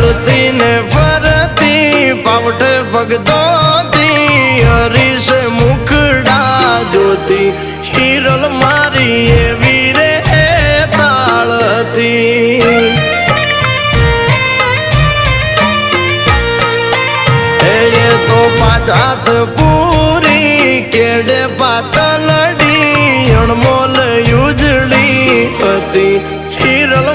હરતી ને ફરતી પાવટ ભગતોતી હરીશ મુખડા જોતી હિરલ મારી એવી રે તાળતી એ તો પાછાત પૂરી કેડે પાતલડી અણમોલ યુજળી હતી હિરલ